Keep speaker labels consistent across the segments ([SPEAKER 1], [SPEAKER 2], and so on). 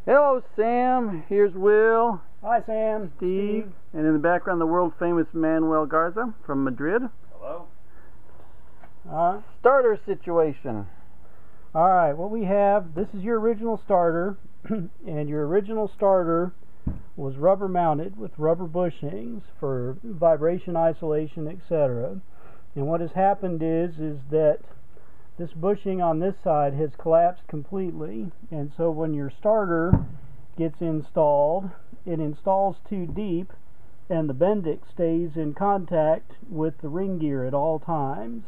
[SPEAKER 1] Hello, Sam. Here's Will.
[SPEAKER 2] Hi, Sam.
[SPEAKER 1] Steve. And in the background, the world famous Manuel Garza from Madrid.
[SPEAKER 3] Hello.
[SPEAKER 1] Starter situation.
[SPEAKER 2] All right, what we have, this is your original starter, and your original starter was rubber mounted with rubber bushings for vibration isolation, etc. And what has happened is that this bushing on this side has collapsed completely, and so when your starter gets installed, it installs too deep, and the Bendix stays in contact with the ring gear at all times.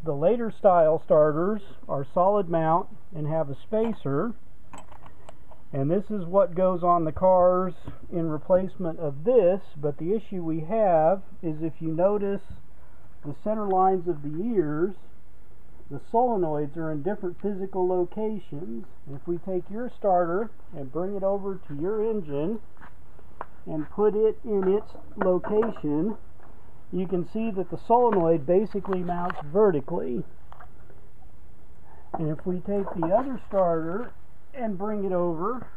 [SPEAKER 2] The later style starters are solid mount and have a spacer, and this is what goes on the cars in replacement of this. But the issue we have is, if you notice the center lines of the ears, the solenoids are in different physical locations. If we take your starter and bring it over to your engine and put it in its location, you can see that the solenoid basically mounts vertically. And if we take the other starter and bring it over,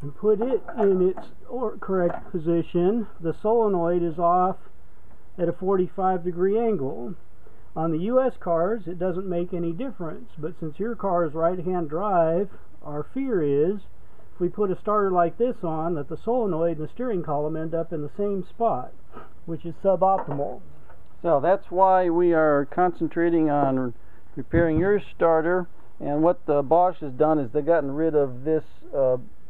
[SPEAKER 2] and put it in its correct position, the solenoid is off at a 45-degree angle. On the US cars, it doesn't make any difference, but since your car is right-hand drive, our fear is, if we put a starter like this on, that the solenoid and the steering column end up in the same spot, which is suboptimal.
[SPEAKER 1] So that's why we are concentrating on repairing your starter. And what the Bosch has done is they've gotten rid of this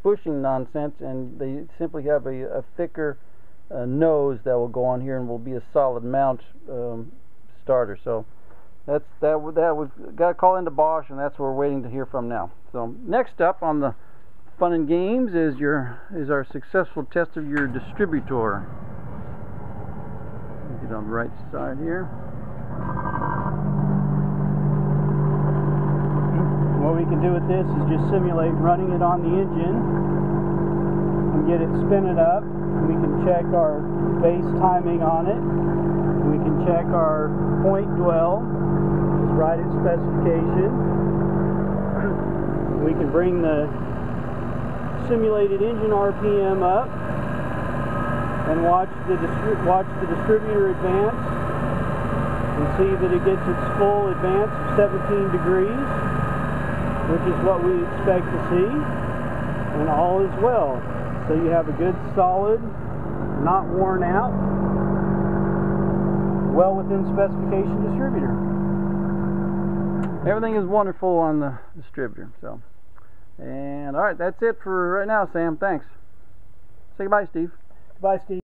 [SPEAKER 1] bushing nonsense, and they simply have a thicker nose that will go on here and will be a solid mount starter. So we've got to call into Bosch, and that's what we're waiting to hear from now. So next up on the fun and games is our successful test of your distributor. Get on the right side here.
[SPEAKER 2] What we can do with this is just simulate running it on the engine and get it spinning up. We can check our base timing on it. We can check our point dwell, which is right at specification. We can bring the simulated engine RPM up and watch the distributor advance and see that it gets its full advance of 17 degrees, which is what we expect to see, and all is well. So you have a good, solid, not worn out, well within specification distributor.
[SPEAKER 1] Everything is wonderful on the distributor. So, and all right, that's it for right now, Sam. Thanks. Say goodbye, Steve.
[SPEAKER 2] Goodbye, Steve.